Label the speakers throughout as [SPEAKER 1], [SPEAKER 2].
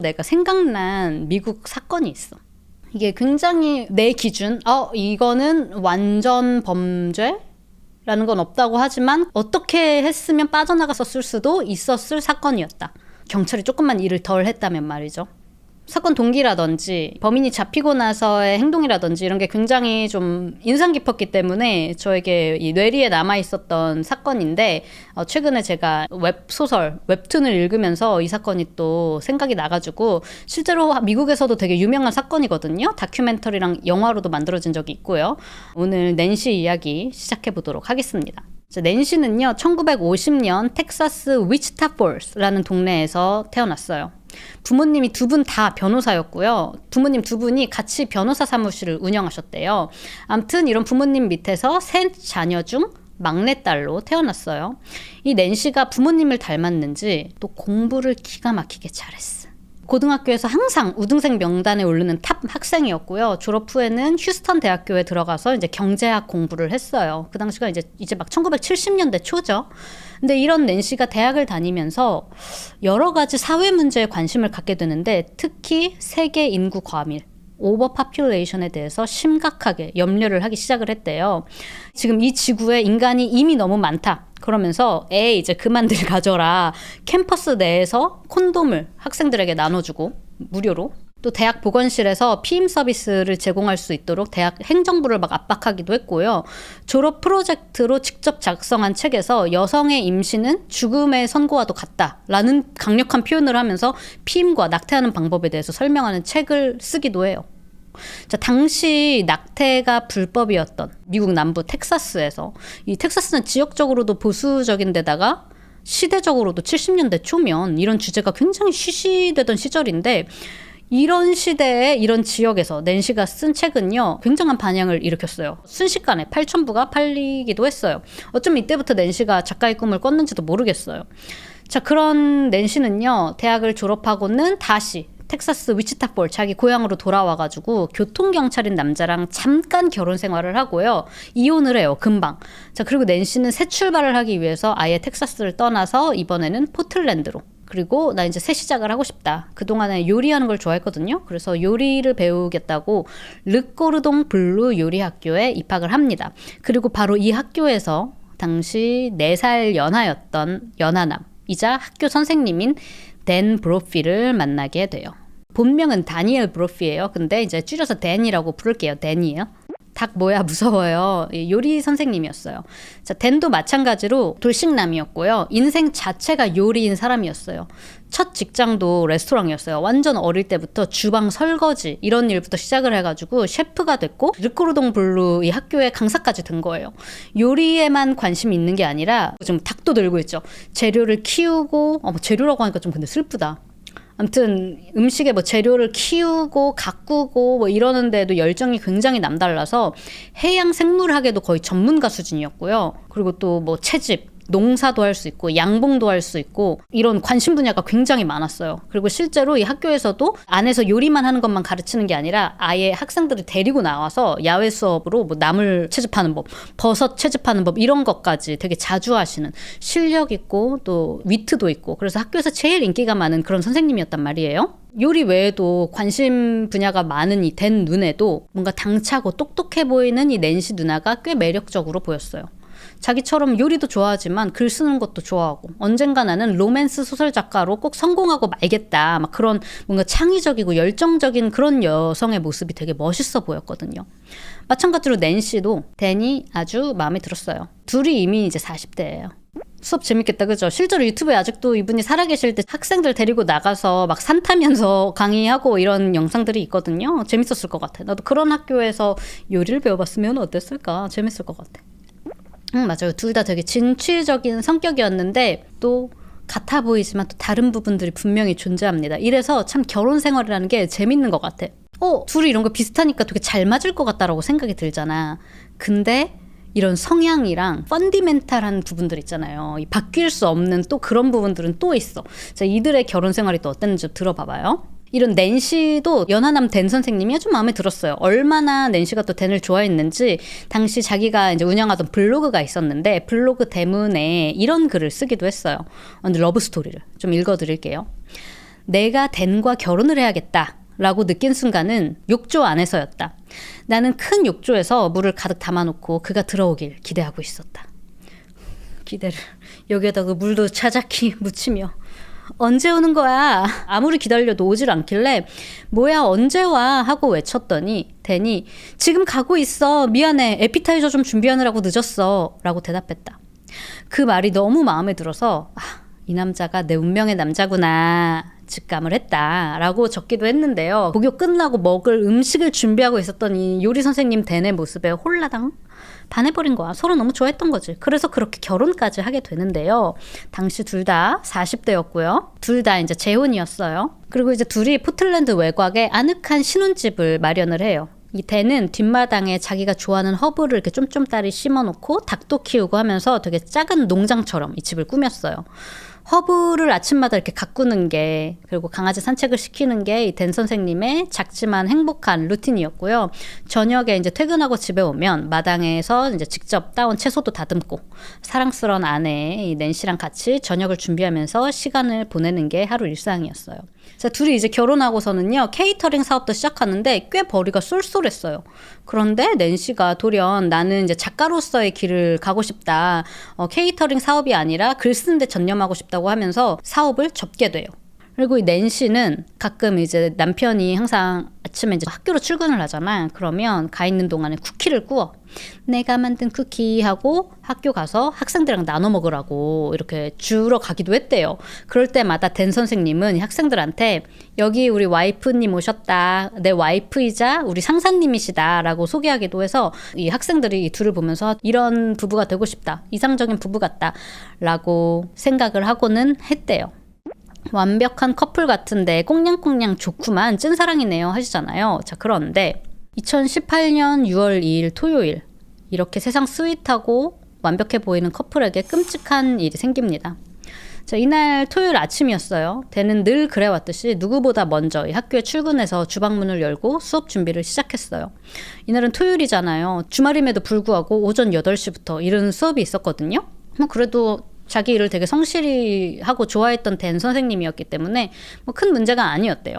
[SPEAKER 1] 내가 생각난 미국 사건이 있어. 이게 굉장히 내 기준, 이거는 완전 범죄라는 건 없다고 하지만 어떻게 했으면 빠져나갔었을 수도 있었을 사건이었다. 경찰이 조금만 일을 덜 했다면 말이죠. 사건 동기라든지 범인이 잡히고 나서의 행동이라든지 이런 게 굉장히 좀 인상 깊었기 때문에 저에게 이 뇌리에 남아있었던 사건인데, 최근에 제가 웹소설, 웹툰을 읽으면서 이 사건이 또 생각이 나가지고, 실제로 미국에서도 되게 유명한 사건이거든요. 다큐멘터리랑 영화로도 만들어진 적이 있고요. 오늘 낸시 이야기 시작해보도록 하겠습니다. 낸시는요, 1950년 텍사스 위치타 폴스라는 동네에서 태어났어요. 부모님이 두 분 다 변호사였고요. 부모님 두 분이 같이 변호사 사무실을 운영하셨대요. 아무튼 이런 부모님 밑에서 세 자녀 중 막내딸로 태어났어요. 이 낸시가 부모님을 닮았는지 또 공부를 기가 막히게 잘했어. 고등학교에서 항상 우등생 명단에 오르는 탑 학생이었고요. 졸업 후에는 휴스턴 대학교에 들어가서 이제 경제학 공부를 했어요. 그 당시가 이제 막 1970년대 초죠. 근데 이런 낸시가 대학을 다니면서 여러 가지 사회 문제에 관심을 갖게 되는데, 특히 세계 인구 과밀, 오버파퓰레이션에 대해서 심각하게 염려를 하기 시작을 했대요. 지금 이 지구에 인간이 이미 너무 많다. 그러면서 이제 그만들 가져라. 캠퍼스 내에서 콘돔을 학생들에게 나눠주고 무료로, 또 대학 보건실에서 피임 서비스를 제공할 수 있도록 대학 행정부를 막 압박하기도 했고요. 졸업 프로젝트로 직접 작성한 책에서 여성의 임신은 죽음의 선고와도 같다라는 강력한 표현을 하면서 피임과 낙태하는 방법에 대해서 설명하는 책을 쓰기도 해요. 자, 당시 낙태가 불법이었던 미국 남부 텍사스에서, 이 텍사스는 지역적으로도 보수적인 데다가 시대적으로도 70년대 초면 이런 주제가 굉장히 쉬쉬되던 시절인데, 이런 시대에 이런 지역에서 낸시가 쓴 책은요, 굉장한 반향을 일으켰어요. 순식간에 8,000부가 팔리기도 했어요. 어쩌면 이때부터 낸시가 작가의 꿈을 꿨는지도 모르겠어요. 자, 그런 낸시는요, 대학을 졸업하고는 다시 텍사스 위치타폴 자기 고향으로 돌아와가지고 교통경찰인 남자랑 잠깐 결혼 생활을 하고요. 이혼을 해요, 금방. 자, 그리고 낸시는 새 출발을 하기 위해서 아예 텍사스를 떠나서 이번에는 포틀랜드로, 그리고 나 이제 새 시작을 하고 싶다. 그동안에 요리하는 걸 좋아했거든요. 그래서 요리를 배우겠다고 르꼬르동 블루 요리학교에 입학을 합니다. 그리고 바로 이 학교에서 당시 4살 연하였던 연하남이자 학교 선생님인 댄 브로피를 만나게 돼요. 본명은 다니엘 브로피예요. 근데 이제 줄여서 댄이라고 부를게요. 댄이에요. 닭 뭐야 무서워요. 요리 선생님이었어요. 자, 댄도 마찬가지로 돌싱남이었고요. 인생 자체가 요리인 사람이었어요. 첫 직장도 레스토랑이었어요. 완전 어릴 때부터 주방 설거지 이런 일부터 시작을 해가지고 셰프가 됐고, 르꼬르동 블루 이 학교에 강사까지 된 거예요. 요리에만 관심이 있는 게 아니라 지금 닭도 들고 있죠. 재료를 키우고, 재료라고 하니까 좀 근데 슬프다. 아무튼 음식에 재료를 키우고 가꾸고 이러는데도 열정이 굉장히 남달라서 해양 생물학에도 거의 전문가 수준이었고요. 그리고 또 채집, 농사도 할 수 있고 양봉도 할 수 있고 이런 관심 분야가 굉장히 많았어요. 그리고 실제로 이 학교에서도 안에서 요리만 하는 것만 가르치는 게 아니라 아예 학생들을 데리고 나와서 야외 수업으로 나물 채집하는 법, 버섯 채집하는 법 이런 것까지 되게 자주 하시는, 실력 있고 또 위트도 있고, 그래서 학교에서 제일 인기가 많은 그런 선생님이었단 말이에요. 요리 외에도 관심 분야가 많은 이 댄 눈에도 뭔가 당차고 똑똑해 보이는 이 낸시 누나가 꽤 매력적으로 보였어요. 자기처럼 요리도 좋아하지만 글 쓰는 것도 좋아하고, 언젠가 나는 로맨스 소설 작가로 꼭 성공하고 말겠다, 막 그런 뭔가 창의적이고 열정적인 그런 여성의 모습이 되게 멋있어 보였거든요. 마찬가지로 낸시도 댄이 아주 마음에 들었어요. 둘이 이미 이제 40대예요. 수업 재밌겠다, 그죠? 실제로 유튜브에 아직도 이분이 살아계실 때 학생들 데리고 나가서 막 산 타면서 강의하고 이런 영상들이 있거든요. 재밌었을 것 같아. 나도 그런 학교에서 요리를 배워봤으면 어땠을까? 재밌을 것 같아. 맞아요. 둘 다 되게 진취적인 성격이었는데 또 같아 보이지만 또 다른 부분들이 분명히 존재합니다. 이래서 참 결혼 생활이라는 게 재밌는 것 같아. 둘이 이런 거 비슷하니까 되게 잘 맞을 것 같다라고 생각이 들잖아. 근데 이런 성향이랑 펀디멘탈한 부분들 있잖아요. 이 바뀔 수 없는 또 그런 부분들은 또 있어. 자, 이들의 결혼 생활이 또 어땠는지 들어봐봐요. 이런 낸시도 연하남 댄 선생님이 아주 마음에 들었어요. 얼마나 낸시가 또 댄을 좋아했는지 당시 자기가 이제 운영하던 블로그가 있었는데 블로그 대문에 이런 글을 쓰기도 했어요. 러브 스토리를 좀 읽어드릴게요. 내가 댄과 결혼을 해야겠다 라고 느낀 순간은 욕조 안에서였다. 나는 큰 욕조에서 물을 가득 담아놓고 그가 들어오길 기대하고 있었다. 기대를 여기에다가 물도 차작히 묻히며 언제 오는 거야? 아무리 기다려도 오질 않길래 뭐야 언제 와? 하고 외쳤더니 댄이 지금 가고 있어. 미안해. 에피타이저 좀 준비하느라고 늦었어. 라고 대답했다. 그 말이 너무 마음에 들어서 이 남자가 내 운명의 남자구나 직감을 했다라고 적기도 했는데요. 목욕 끝나고 먹을 음식을 준비하고 있었던 이 요리 선생님 댄의 모습에 홀라당 반해버린 거야. 서로 너무 좋아했던 거지. 그래서 그렇게 결혼까지 하게 되는데요. 당시 둘 다 40대였고요. 둘 다 이제 재혼이었어요. 그리고 이제 둘이 포틀랜드 외곽에 아늑한 신혼집을 마련을 해요. 이 댄은 뒷마당에 자기가 좋아하는 허브를 이렇게 쫌쫌따리 심어놓고 닭도 키우고 하면서 되게 작은 농장처럼 이 집을 꾸몄어요. 허브를 아침마다 이렇게 가꾸는 게, 그리고 강아지 산책을 시키는 게 이 댄 선생님의 작지만 행복한 루틴이었고요. 저녁에 이제 퇴근하고 집에 오면 마당에서 이제 직접 따온 채소도 다듬고 사랑스러운 아내 이 낸시랑 같이 저녁을 준비하면서 시간을 보내는 게 하루 일상이었어요. 자, 둘이 이제 결혼하고서는요, 케이터링 사업도 시작하는데 꽤 벌이가 쏠쏠했어요. 그런데 낸시가 돌연 나는 이제 작가로서의 길을 가고 싶다. 케이터링 사업이 아니라 글 쓰는 데 전념하고 싶다고 하면서 사업을 접게 돼요. 그리고 이 낸시는 가끔 이제 남편이 항상 아침에 이제 학교로 출근을 하잖아. 그러면 가 있는 동안에 쿠키를 구워. 내가 만든 쿠키 하고 학교 가서 학생들이랑 나눠 먹으라고 이렇게 주러 가기도 했대요. 그럴 때마다 댄 선생님은 학생들한테 여기 우리 와이프님 오셨다. 내 와이프이자 우리 상사님이시다 라고 소개하기도 해서 이 학생들이 이 둘을 보면서 이런 부부가 되고 싶다. 이상적인 부부 같다 라고 생각을 하고는 했대요. 완벽한 커플 같은데 꽁냥꽁냥 좋구만 찐사랑이네요 하시잖아요. 자, 그런데 2018년 6월 2일 토요일 이렇게 세상 스윗하고 완벽해 보이는 커플에게 끔찍한 일이 생깁니다. 자, 이날 토요일 아침이었어요. 댄은 늘 그래왔듯이 누구보다 먼저 이 학교에 출근해서 주방문을 열고 수업 준비를 시작했어요. 이날은 토요일이잖아요. 주말임에도 불구하고 오전 8시부터 이른 수업이 있었거든요. 그래도 자기 일을 되게 성실히 하고 좋아했던 댄 선생님이었기 때문에 큰 문제가 아니었대요.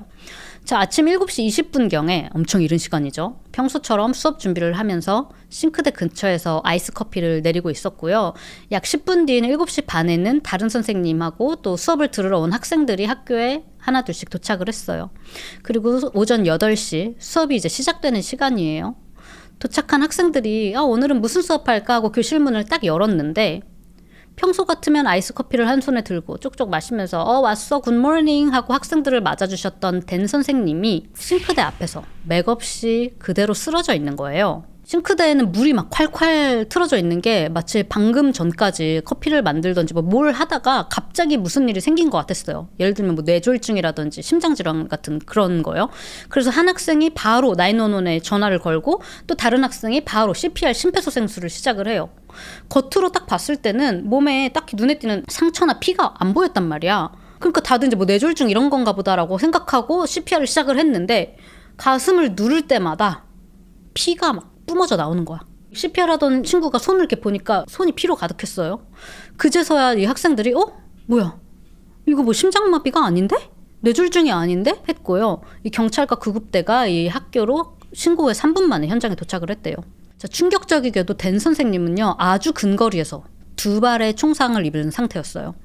[SPEAKER 1] 자, 아침 7시 20분경에 엄청 이른 시간이죠. 평소처럼 수업 준비를 하면서 싱크대 근처에서 아이스 커피를 내리고 있었고요. 약 10분 뒤인 7시 반에는 다른 선생님하고 또 수업을 들으러 온 학생들이 학교에 하나 둘씩 도착을 했어요. 그리고 오전 8시 수업이 이제 시작되는 시간이에요. 도착한 학생들이 오늘은 무슨 수업할까 하고 교실 문을 딱 열었는데 평소 같으면 아이스 커피를 한 손에 들고 쪽쪽 마시면서 왔어 굿모닝 하고 학생들을 맞아주셨던 댄 선생님이 싱크대 앞에서 맥없이 그대로 쓰러져 있는 거예요. 싱크대에는 물이 막 콸콸 틀어져 있는 게 마치 방금 전까지 커피를 만들던지 뭘 하다가 갑자기 무슨 일이 생긴 것 같았어요. 예를 들면 뇌졸중이라든지 심장질환 같은 그런 거요. 그래서 한 학생이 바로 911에 전화를 걸고 또 다른 학생이 바로 CPR 심폐소생술을 시작을 해요. 겉으로 딱 봤을 때는 몸에 딱히 눈에 띄는 상처나 피가 안 보였단 말이야. 그러니까 다들 이제 뇌졸중 이런 건가 보다라고 생각하고 CPR을 시작을 했는데 가슴을 누를 때마다 피가 막 뿜어져 나오는 거야. CPR 하던 친구가 손을 이렇게 보니까 손이 피로 가득했어요. 그제서야 이 학생들이 뭐야? 이거 심장마비가 아닌데? 뇌졸중이 아닌데? 했고요. 이 경찰과 구급대가 이 학교로 신고 후에 3분 만에 현장에 도착을 했대요. 자, 충격적이게도 댄 선생님은요, 아주 근거리에서 2발의 총상을 입은 상태였어요.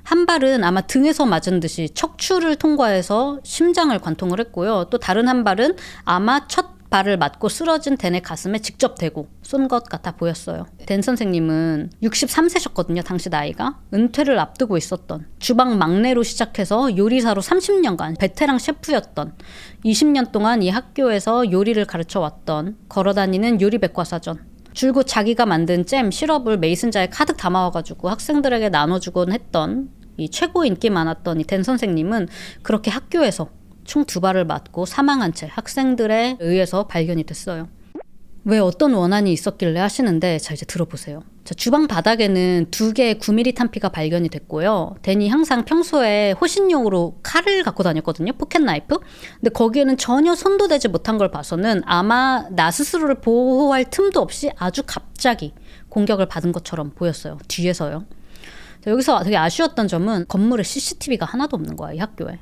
[SPEAKER 1] 한 발은 아마 등에서 맞은 듯이 척추를 통과해서 심장을 관통을 했고요. 또 다른 한 발은 아마 첫 발을 맞고 쓰러진 댄의 가슴에 직접 대고 쏜 것 같아 보였어요. 댄 선생님은 63세셨거든요. 당시 나이가. 은퇴를 앞두고 있었던, 주방 막내로 시작해서 요리사로 30년간 베테랑 셰프였던, 20년 동안 이 학교에서 요리를 가르쳐왔던, 걸어다니는 요리백과사전, 줄곧 자기가 만든 잼, 시럽을 메이슨자에 가득 담아와가지고 학생들에게 나눠주곤 했던, 이 최고 인기 많았던 이 댄 선생님은 그렇게 학교에서 총 2발을 맞고 사망한 채 학생들에 의해서 발견이 됐어요. 왜 어떤 원한이 있었길래 하시는데, 자, 이제 들어보세요. 자, 주방 바닥에는 2개의 9mm 탄피가 발견이 됐고요. 댄이 항상 평소에 호신용으로 칼을 갖고 다녔거든요. 포켓 나이프. 근데 거기에는 전혀 손도 대지 못한 걸 봐서는 아마 나 스스로를 보호할 틈도 없이 아주 갑자기 공격을 받은 것처럼 보였어요. 뒤에서요. 자, 여기서 되게 아쉬웠던 점은 건물에 CCTV가 하나도 없는 거야, 이 학교에.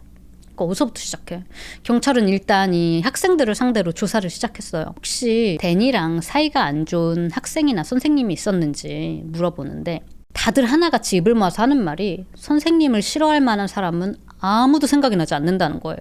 [SPEAKER 1] 그러니까 어디서부터 시작해? 경찰은 일단 이 학생들을 상대로 조사를 시작했어요. 혹시 댄이랑 사이가 안 좋은 학생이나 선생님이 있었는지 물어보는데 다들 하나같이 입을 모아서 하는 말이 선생님을 싫어할 만한 사람은 아무도 생각이 나지 않는다는 거예요.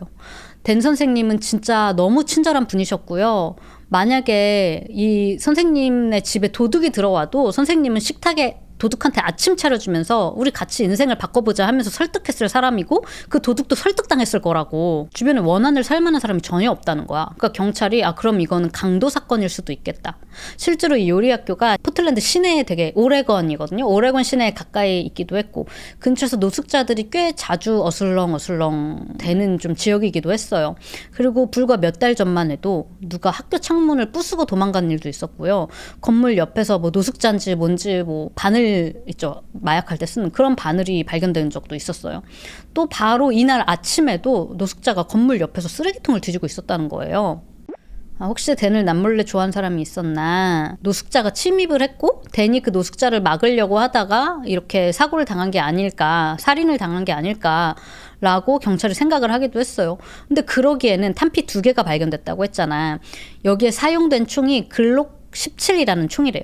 [SPEAKER 1] 댄 선생님은 진짜 너무 친절한 분이셨고요. 만약에 이 선생님네 집에 도둑이 들어와도 선생님은 식탁에 도둑한테 아침 차려주면서 우리 같이 인생을 바꿔보자 하면서 설득했을 사람이고 그 도둑도 설득당했을 거라고. 주변에 원한을 살 만한 사람이 전혀 없다는 거야. 그러니까 경찰이 그럼 이거는 강도 사건일 수도 있겠다. 실제로 이 요리학교가 포틀랜드 시내에 되게 오레건이거든요. 오레건 시내에 가까이 있기도 했고 근처에서 노숙자들이 꽤 자주 어슬렁어슬렁 되는 좀 지역이기도 했어요. 그리고 불과 몇 달 전만 해도 누가 학교 창문을 부수고 도망간 일도 있었고요. 건물 옆에서 뭐 노숙자인지 뭔지 뭐 바늘 있죠. 마약할 때 쓰는 그런 바늘이 발견된 적도 있었어요. 또 바로 이날 아침에도 노숙자가 건물 옆에서 쓰레기통을 뒤지고 있었다는 거예요. 혹시 댄을 남몰래 좋아하는 사람이 있었나. 노숙자가 침입을 했고 댄이 그 노숙자를 막으려고 하다가 이렇게 사고를 당한 게 아닐까, 살인을 당한 게 아닐까 라고 경찰이 생각을 하기도 했어요. 근데 그러기에는 탄피 2개가 발견됐다고 했잖아. 여기에 사용된 총이 글록 17이라는 총이래요.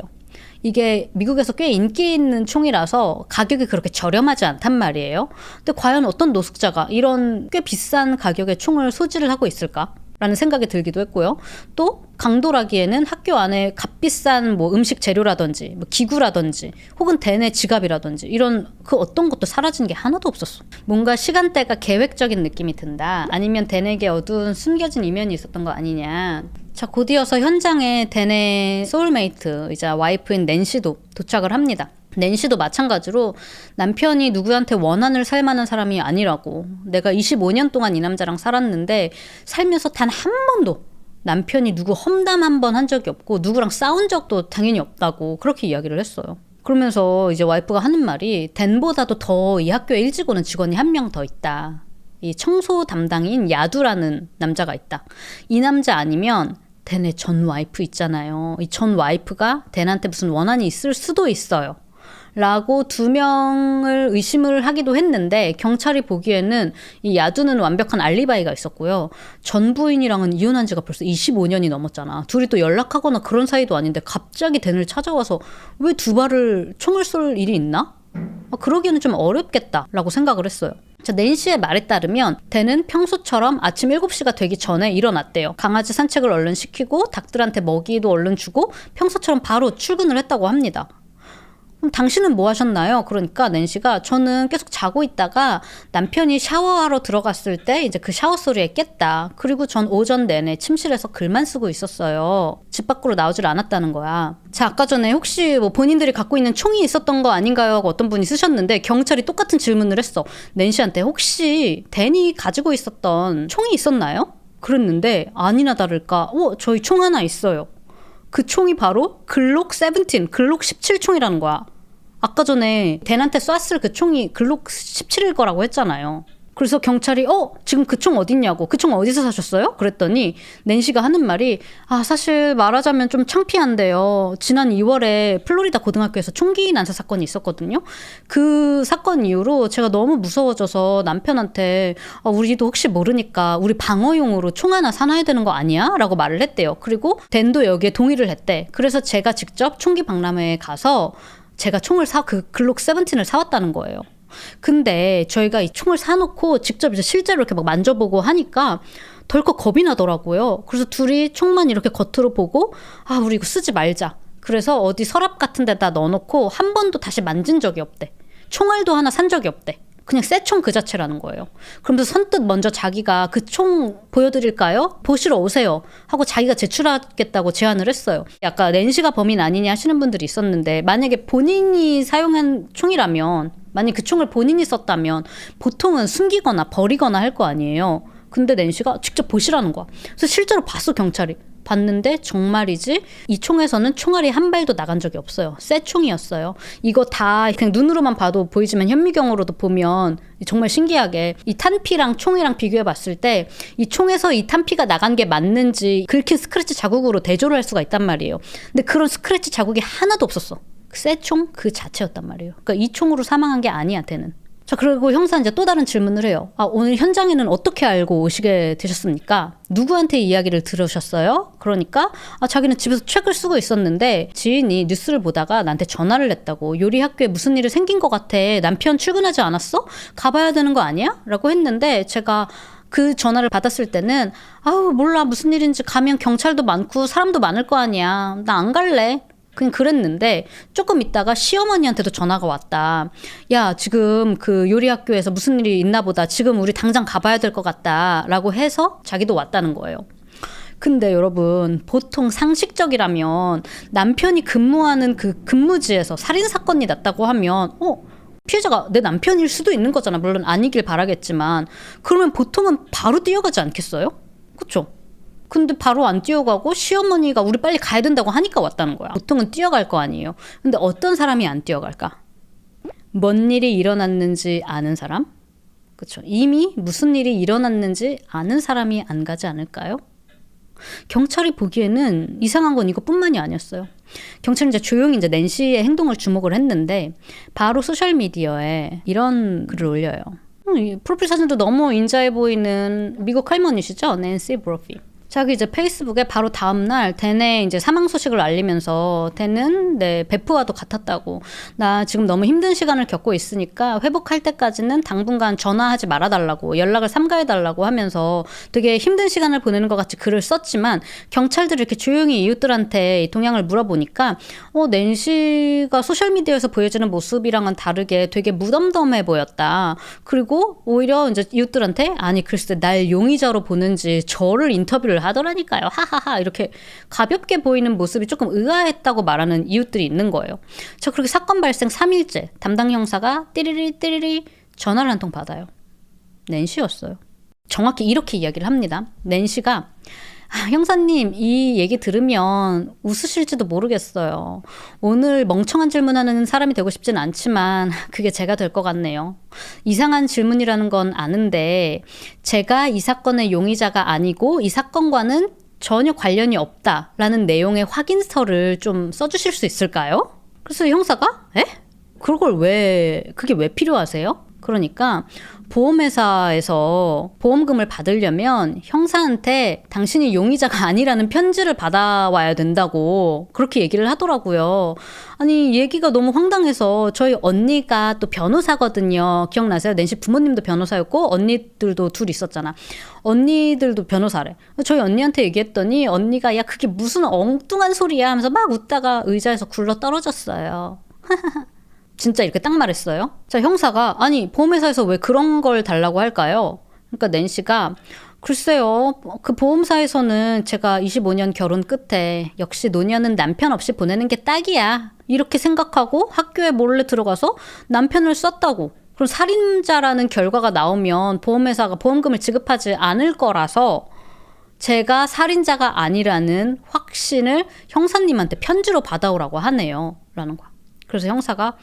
[SPEAKER 1] 이게 미국에서 꽤 인기 있는 총이라서 가격이 그렇게 저렴하지 않단 말이에요. 근데 과연 어떤 노숙자가 이런 꽤 비싼 가격의 총을 소지를 하고 있을까? 라는 생각이 들기도 했고요. 또 강도라기에는 학교 안에 값비싼 뭐 음식 재료라든지 뭐 기구라든지 혹은 댄의 지갑이라든지 이런 그 어떤 것도 사라진 게 하나도 없었어. 뭔가 시간대가 계획적인 느낌이 든다. 아니면 댄에게 어두운 숨겨진 이면이 있었던 거 아니냐. 자, 곧이어서 현장에 댄의 소울메이트이자 와이프인 낸시도 도착을 합니다. 낸시도 마찬가지로 남편이 누구한테 원한을 살 만한 사람이 아니라고, 내가 25년 동안 이 남자랑 살았는데 살면서 단 한 번도 남편이 누구 험담 한 번 한 적이 없고 누구랑 싸운 적도 당연히 없다고 그렇게 이야기를 했어요. 그러면서 이제 와이프가 하는 말이 댄보다도 더 이 학교에 일찍 오는 직원이 한 명 더 있다. 이 청소 담당인 야두라는 남자가 있다. 이 남자 아니면 댄의 전 와이프 있잖아요. 이 전 와이프가 댄한테 무슨 원한이 있을 수도 있어요. 라고 2명을 의심을 하기도 했는데 경찰이 보기에는 이 야두는 완벽한 알리바이가 있었고요. 전 부인이랑은 이혼한 지가 벌써 25년이 넘었잖아. 둘이 또 연락하거나 그런 사이도 아닌데 갑자기 댄을 찾아와서 왜 2발을 총을 쏠 일이 있나? 그러기에는 좀 어렵겠다라고 생각을 했어요. 자, 낸시의 말에 따르면 댄은 평소처럼 아침 7시가 되기 전에 일어났대요. 강아지 산책을 얼른 시키고 닭들한테 먹이도 얼른 주고 평소처럼 바로 출근을 했다고 합니다. 그럼 당신은 뭐 하셨나요? 그러니까 낸시가 저는 계속 자고 있다가 남편이 샤워하러 들어갔을 때 이제 그 샤워 소리에 깼다. 그리고 전 오전 내내 침실에서 글만 쓰고 있었어요. 집 밖으로 나오질 않았다는 거야. 자, 아까 전에 혹시 뭐 본인들이 갖고 있는 총이 있었던 거 아닌가요? 하고 어떤 분이 쓰셨는데 경찰이 똑같은 질문을 했어. 낸시한테 혹시 댄이 가지고 있었던 총이 있었나요? 그랬는데 아니나 다를까 저희 총 하나 있어요. 그 총이 바로 글록 17, 글록 17총이라는 거야. 아까 전에 댄한테 쐈을 그 총이 글록 17일 거라고 했잖아요. 그래서 경찰이 지금 그 총 어딨냐고, 그 총 어디서 사셨어요? 그랬더니 낸시가 하는 말이 사실 말하자면 좀 창피한데요. 지난 2월에 플로리다 고등학교에서 총기 난사 사건이 있었거든요. 그 사건 이후로 제가 너무 무서워져서 남편한테 우리도 혹시 모르니까 우리 방어용으로 총 하나 사놔야 되는 거 아니야? 라고 말을 했대요. 그리고 댄도 여기에 동의를 했대. 그래서 제가 직접 총기 박람회에 가서 제가 총을 그 글록 17을 사왔다는 거예요. 근데 저희가 이 총을 사놓고 직접 이제 실제로 이렇게 막 만져보고 하니까 덜컥 겁이 나더라고요. 그래서 둘이 총만 이렇게 겉으로 보고 우리 이거 쓰지 말자. 그래서 어디 서랍 같은 데다 넣어놓고 한 번도 다시 만진 적이 없대. 총알도 하나 산 적이 없대. 그냥 새 총 그 자체라는 거예요. 그러면서 선뜻 먼저 자기가 그 총 보여드릴까요? 보시러 오세요 하고 자기가 제출하겠다고 제안을 했어요. 아까 낸시가 범인 아니냐 하시는 분들이 있었는데 만약에 본인이 사용한 총이라면, 만약 그 총을 본인이 썼다면 보통은 숨기거나 버리거나 할 거 아니에요. 근데 낸시가 직접 보시라는 거야. 그래서 실제로 봤어, 경찰이. 봤는데 정말이지 이 총에서는 총알이 한 발도 나간 적이 없어요. 새 총이었어요. 이거 다 그냥 눈으로만 봐도 보이지만 현미경으로도 보면 정말 신기하게 이 탄피랑 총이랑 비교해 봤을 때 이 총에서 이 탄피가 나간 게 맞는지 긁힌 스크래치 자국으로 대조를 할 수가 있단 말이에요. 근데 그런 스크래치 자국이 하나도 없었어. 새 총 그 자체였단 말이에요. 그러니까 이 총으로 사망한 게 아니야, 쟤는. 자, 그리고 형사 이제 또 다른 질문을 해요. 오늘 현장에는 어떻게 알고 오시게 되셨습니까? 누구한테 이야기를 들으셨어요? 그러니까 자기는 집에서 책을 쓰고 있었는데 지인이 뉴스를 보다가 나한테 전화를 했다고. 요리 학교에 무슨 일이 생긴 것 같아. 남편 출근하지 않았어? 가봐야 되는 거 아니야? 라고 했는데 제가 그 전화를 받았을 때는 몰라, 무슨 일인지. 가면 경찰도 많고 사람도 많을 거 아니야. 나 안 갈래. 그냥 그랬는데 조금 있다가 시어머니한테도 전화가 왔다. 야, 지금 그 요리학교에서 무슨 일이 있나 보다. 지금 우리 당장 가봐야 될 것 같다. 라고 해서 자기도 왔다는 거예요. 근데 여러분, 보통 상식적이라면 남편이 근무하는 그 근무지에서 살인사건이 났다고 하면 피해자가 내 남편일 수도 있는 거잖아. 물론 아니길 바라겠지만. 그러면 보통은 바로 뛰어가지 않겠어요? 그쵸? 근데 바로 안 뛰어가고 시어머니가 우리 빨리 가야 된다고 하니까 왔다는 거야. 보통은 뛰어갈 거 아니에요. 근데 어떤 사람이 안 뛰어갈까? 뭔 일이 일어났는지 아는 사람? 그쵸? 이미 무슨 일이 일어났는지 아는 사람이 안 가지 않을까요? 경찰이 보기에는 이상한 건 이것뿐만이 아니었어요. 경찰은 이제 조용히 이제 낸시의 행동을 주목을 했는데 바로 소셜미디어에 이런 글을 올려요. 프로필 사진도 너무 인자해 보이는 미국 할머니시죠? 낸시 브로피. 자기 이제 페이스북에 바로 다음날 댄의 이제 사망 소식을 알리면서 댄은 내 베프와도 같았다고. 나 지금 너무 힘든 시간을 겪고 있으니까 회복할 때까지는 당분간 전화하지 말아달라고, 연락을 삼가해달라고 하면서 되게 힘든 시간을 보내는 것 같이 글을 썼지만 경찰들이 이렇게 조용히 이웃들한테 동향을 물어보니까 낸시가 소셜미디어에서 보여주는 모습이랑은 다르게 되게 무덤덤해 보였다. 그리고 오히려 이제 이웃들한테 아니 글쎄 날 용의자로 보는지 저를 인터뷰를 하더라니까요. 하하하. 이렇게 가볍게 보이는 모습이 조금 의아했다고 말하는 이웃들이 있는 거예요. 저 그렇게 사건 발생 3일째 담당 형사가 띠리리 전화를 한 통 받아요. 낸시였어요. 정확히 이렇게 이야기를 합니다. 낸시가 형사님, 이 얘기 들으면 웃으실지도 모르겠어요. 오늘 멍청한 질문하는 사람이 되고 싶진 않지만 그게 제가 될 것 같네요. 이상한 질문이라는 건 아는데 제가 이 사건의 용의자가 아니고 이 사건과는 전혀 관련이 없다라는 내용의 확인서를 좀 써주실 수 있을까요? 그래서 형사가 그게 왜 필요하세요? 그러니까 보험회사에서 보험금을 받으려면 형사한테 당신이 용의자가 아니라는 편지를 받아와야 된다고 그렇게 얘기를 하더라고요. 아니 얘기가 너무 황당해서 저희 언니가 또 변호사거든요. 기억나세요? 낸시 부모님도 변호사였고 언니들도 둘 있었잖아. 언니들도 변호사래. 저희 언니한테 얘기했더니 언니가 야 그게 무슨 엉뚱한 소리야 하면서 막 웃다가 의자에서 굴러 떨어졌어요. 진짜 이렇게 딱 말했어요. 자, 형사가 아니 보험회사에서 왜 그런 걸 달라고 할까요? 그러니까 낸시가 글쎄요. 그 보험사에서는 제가 25년 결혼 끝에 역시 노년은 남편 없이 보내는 게 딱이야. 이렇게 생각하고 학교에 몰래 들어가서 남편을 썼다고. 그럼 살인자라는 결과가 나오면 보험회사가 보험금을 지급하지 않을 거라서 제가 살인자가 아니라는 확신을 형사님한테 편지로 받아오라고 하네요. 라는 거야. 그래서 형사가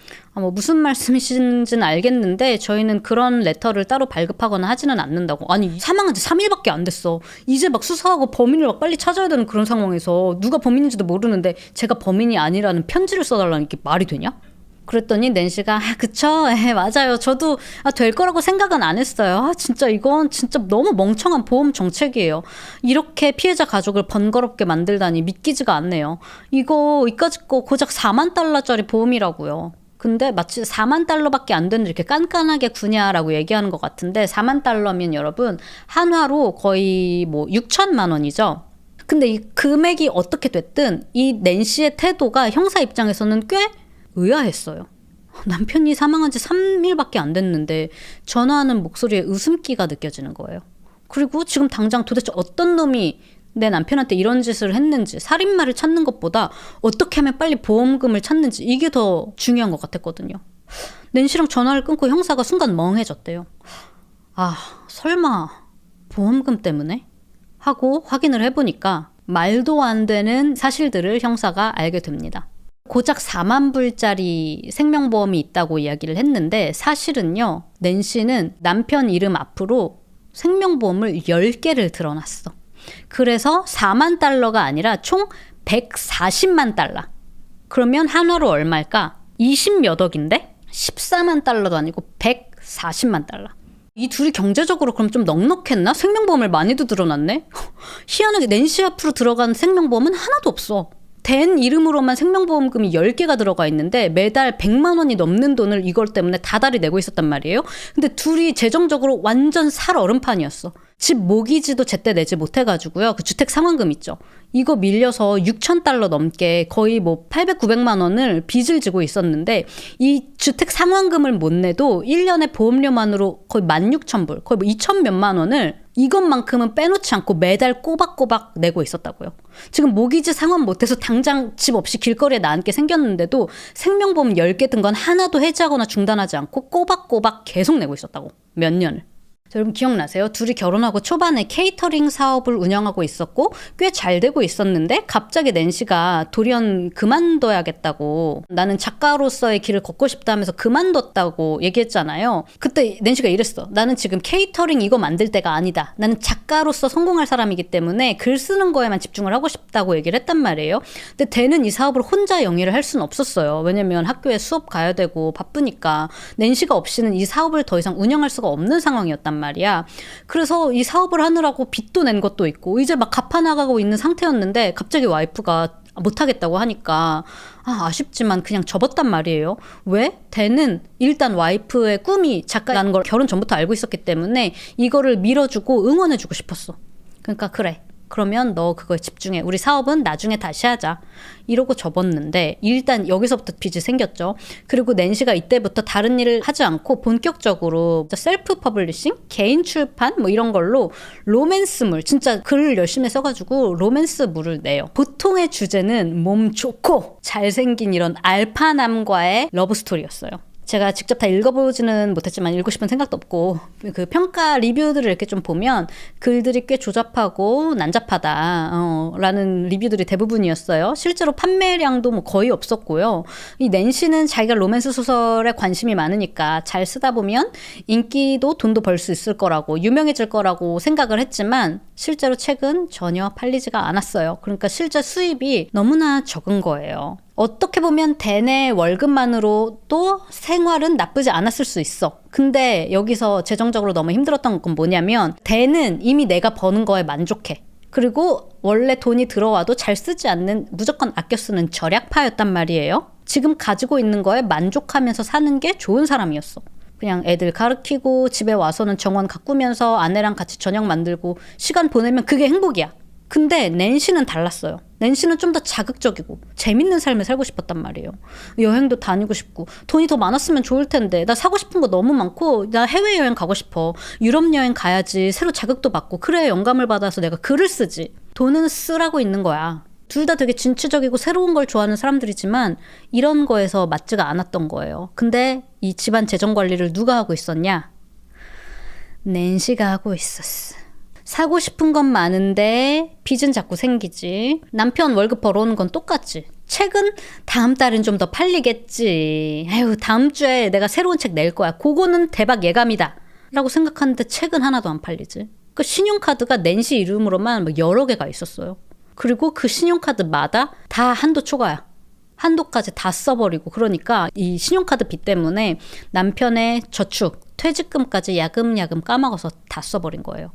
[SPEAKER 1] 무슨 말씀이신지는 알겠는데 저희는 그런 레터를 따로 발급하거나 하지는 않는다고. 아니 사망한 지 3일밖에 안 됐어. 이제 막 수사하고 범인을 막 빨리 찾아야 되는 그런 상황에서 누가 범인인지도 모르는데 제가 범인이 아니라는 편지를 써달라는 게 말이 되냐? 그랬더니 낸시가 그쵸? 맞아요. 저도 될 거라고 생각은 안 했어요. 진짜 이건 진짜 너무 멍청한 보험 정책이에요. 이렇게 피해자 가족을 번거롭게 만들다니 믿기지가 않네요. 이까짓 거 고작 4만 달러짜리 보험이라고요. 근데 마치 4만 달러밖에 안 되는데 이렇게 깐깐하게 구냐라고 얘기하는 것 같은데 4만 달러면 여러분 한화로 거의 6천만 원이죠. 근데 이 금액이 어떻게 됐든 이 낸시의 태도가 형사 입장에서는 꽤 의아했어요. 남편이 사망한 지 3일밖에 안 됐는데 전화하는 목소리에 웃음기가 느껴지는 거예요. 그리고 지금 당장 도대체 어떤 놈이 내 남편한테 이런 짓을 했는지 살인마를 찾는 것보다 어떻게 하면 빨리 보험금을 찾는지 이게 더 중요한 것 같았거든요. 낸시랑 전화를 끊고 형사가 순간 멍해졌대요. 설마 보험금 때문에? 하고 확인을 해보니까 말도 안 되는 사실들을 형사가 알게 됩니다. 고작 4만 불짜리 생명보험이 있다고 이야기를 했는데 사실은요. 낸시는 남편 이름 앞으로 생명보험을 10개를 들어놨어. 그래서 4만 달러가 아니라 총 140만 달러. 그러면 한화로 얼마일까? 20몇 억인데? 14만 달러도 아니고 40만 달러. 이 둘이 경제적으로 그럼 좀 넉넉했나? 생명보험을 많이도 들어놨네? 희한하게 낸시 앞으로 들어간 생명보험은 하나도 없어. 댄 이름으로만 생명보험금이 10개가 들어가 있는데 매달 100만 원이 넘는 돈을 이걸 때문에 다달이 내고 있었단 말이에요. 근데 둘이 재정적으로 완전 살얼음판이었어. 집 모기지도 제때 내지 못해가지고요. 그 주택 상환금 있죠. 이거 밀려서 6,000달러 넘게 거의 뭐 800, 900만 원을 빚을 지고 있었는데 이 주택 상환금을 못 내도 1년에 보험료만으로 거의 16,000불, 거의 뭐 2천 몇만 원을 이것만큼은 빼놓지 않고 매달 꼬박꼬박 내고 있었다고요. 지금 모기지 상환 못해서 당장 집 없이 길거리에 나앉게 생겼는데도 생명보험 10개 든 건 하나도 해지하거나 중단하지 않고 꼬박꼬박 계속 내고 있었다고. 몇 년을. 여러분 기억나세요? 둘이 결혼하고 초반에 케이터링 사업을 운영하고 있었고 꽤 잘 되고 있었는데 갑자기 낸시가 돌연 그만둬야겠다고, 나는 작가로서의 길을 걷고 싶다 하면서 그만뒀다고 얘기했잖아요. 그때 낸시가 이랬어. 나는 지금 케이터링 이거 만들 때가 아니다. 나는 작가로서 성공할 사람이기 때문에 글 쓰는 거에만 집중을 하고 싶다고 얘기를 했단 말이에요. 근데 댄은 이 사업을 혼자 영위를 할 수는 없었어요. 왜냐면 학교에 수업 가야 되고 바쁘니까 낸시가 없이는 이 사업을 더 이상 운영할 수가 없는 상황이었단 말이야. 그래서 이 사업을 하느라고 빚도 낸 것도 있고 이제 막 갚아나가고 있는 상태였는데 갑자기 와이프가 못하겠다고 하니까 아쉽지만 그냥 접었단 말이에요. 왜? 댄은 일단 와이프의 꿈이 작가라는 걸 결혼 전부터 알고 있었기 때문에 이거를 밀어주고 응원해주고 싶었어. 그러니까 그래, 그러면 너 그거에 집중해. 우리 사업은 나중에 다시 하자. 이러고 접었는데 일단 여기서부터 빚이 생겼죠. 그리고 낸시가 이때부터 다른 일을 하지 않고 본격적으로 셀프 퍼블리싱, 개인 출판 뭐 이런 걸로 로맨스물, 진짜 글을 열심히 써가지고 로맨스물을 내요. 보통의 주제는 몸 좋고 잘생긴 이런 알파남과의 러브스토리였어요. 제가 직접 다 읽어보지는 못했지만 읽고 싶은 생각도 없고 그 평가 리뷰들을 이렇게 좀 보면 글들이 꽤 조잡하고 난잡하다 라는 리뷰들이 대부분이었어요. 실제로 판매량도 뭐 거의 없었고요. 이 낸시는 자기가 로맨스 소설에 관심이 많으니까 잘 쓰다 보면 인기도 돈도 벌 수 있을 거라고, 유명해질 거라고 생각을 했지만 실제로 책은 전혀 팔리지가 않았어요. 그러니까 실제 수입이 너무나 적은 거예요. 어떻게 보면 댄의 월급만으로도 생활은 나쁘지 않았을 수 있어. 근데 여기서 재정적으로 너무 힘들었던 건 뭐냐면 댄은 이미 내가 버는 거에 만족해. 그리고 원래 돈이 들어와도 잘 쓰지 않는, 무조건 아껴 쓰는 절약파였단 말이에요. 지금 가지고 있는 거에 만족하면서 사는 게 좋은 사람이었어. 그냥 애들 가르치고 집에 와서는 정원 가꾸면서 아내랑 같이 저녁 만들고 시간 보내면 그게 행복이야. 근데 낸시는 달랐어요. 낸시는 좀 더 자극적이고 재밌는 삶을 살고 싶었단 말이에요. 여행도 다니고 싶고 돈이 더 많았으면 좋을 텐데 나 사고 싶은 거 너무 많고 나 해외여행 가고 싶어. 유럽 여행 가야지. 새로 자극도 받고 그래야 영감을 받아서 내가 글을 쓰지. 돈은 쓰라고 있는 거야. 둘 다 되게 진취적이고 새로운 걸 좋아하는 사람들이지만 이런 거에서 맞지가 않았던 거예요. 근데 이 집안 재정 관리를 누가 하고 있었냐? 낸시가 하고 있었어. 사고 싶은 건 많은데 빚은 자꾸 생기지. 남편 월급 벌어오는 건 똑같지. 책은 다음 달은 좀 더 팔리겠지. 아유, 다음 주에 내가 새로운 책 낼 거야. 그거는 대박 예감이다 라고 생각하는데 책은 하나도 안 팔리지. 그 신용카드가 낸시 이름으로만 막 여러 개가 있었어요. 그리고 그 신용카드마다 다 한도 초과야. 한도까지 다 써버리고. 그러니까 이 신용카드 빚 때문에 남편의 저축, 퇴직금까지 야금야금 까먹어서 다 써버린 거예요.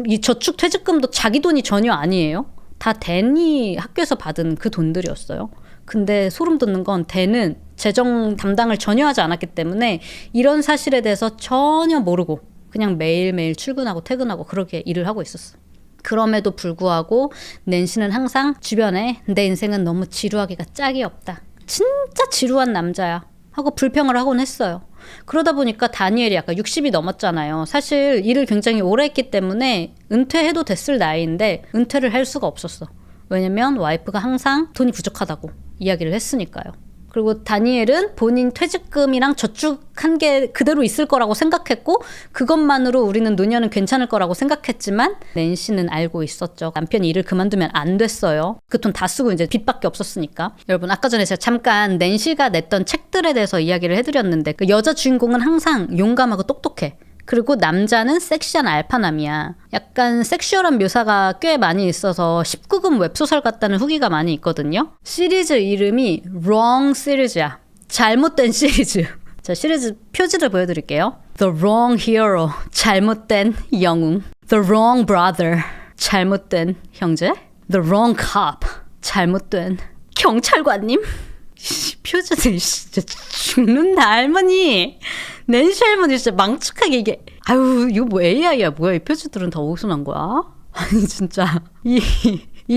[SPEAKER 1] 이 저축 퇴직금도 자기 돈이 전혀 아니에요. 다 댄이 학교에서 받은 그 돈들이었어요. 근데 소름 돋는 건 댄은 재정 담당을 전혀 하지 않았기 때문에 이런 사실에 대해서 전혀 모르고 그냥 매일매일 출근하고 퇴근하고 그렇게 일을 하고 있었어. 그럼에도 불구하고 낸시는 항상 주변에 내 인생은 너무 지루하기가 짝이 없다. 진짜 지루한 남자야 하고 불평을 하곤 했어요. 그러다 보니까 다니엘이 아까 60이 넘었잖아요. 사실 일을 굉장히 오래 했기 때문에 은퇴해도 됐을 나이인데 은퇴를 할 수가 없었어. 왜냐면 와이프가 항상 돈이 부족하다고 이야기를 했으니까요. 그리고 다니엘은 본인 퇴직금이랑 저축한 게 그대로 있을 거라고 생각했고 그것만으로 우리는 노년은 괜찮을 거라고 생각했지만 낸시는 알고 있었죠. 남편이 일을 그만두면 안 됐어요. 그 돈 다 쓰고 이제 빚밖에 없었으니까. 여러분 아까 전에 제가 잠깐 낸시가 냈던 책들에 대해서 이야기를 해드렸는데 그 여자 주인공은 항상 용감하고 똑똑해. 그리고 남자는 섹시한 알파남이야. 약간 섹슈얼한 묘사가 꽤 많이 있어서 19금 웹소설 같다는 후기가 많이 있거든요. 시리즈 이름이 Wrong 시리즈야. 잘못된 시리즈. 자, 시리즈 표지를 보여드릴게요. The wrong hero. 잘못된 영웅. The wrong brother. 잘못된 형제. The wrong cop. 잘못된 경찰관님. 표정들 진짜 죽는다 할머니. 낸시 할머니 진짜 망측하게 이게 아유 이거 뭐 AI야 뭐야 이 표정들은 다 어디서 난 거야? 아니 진짜 이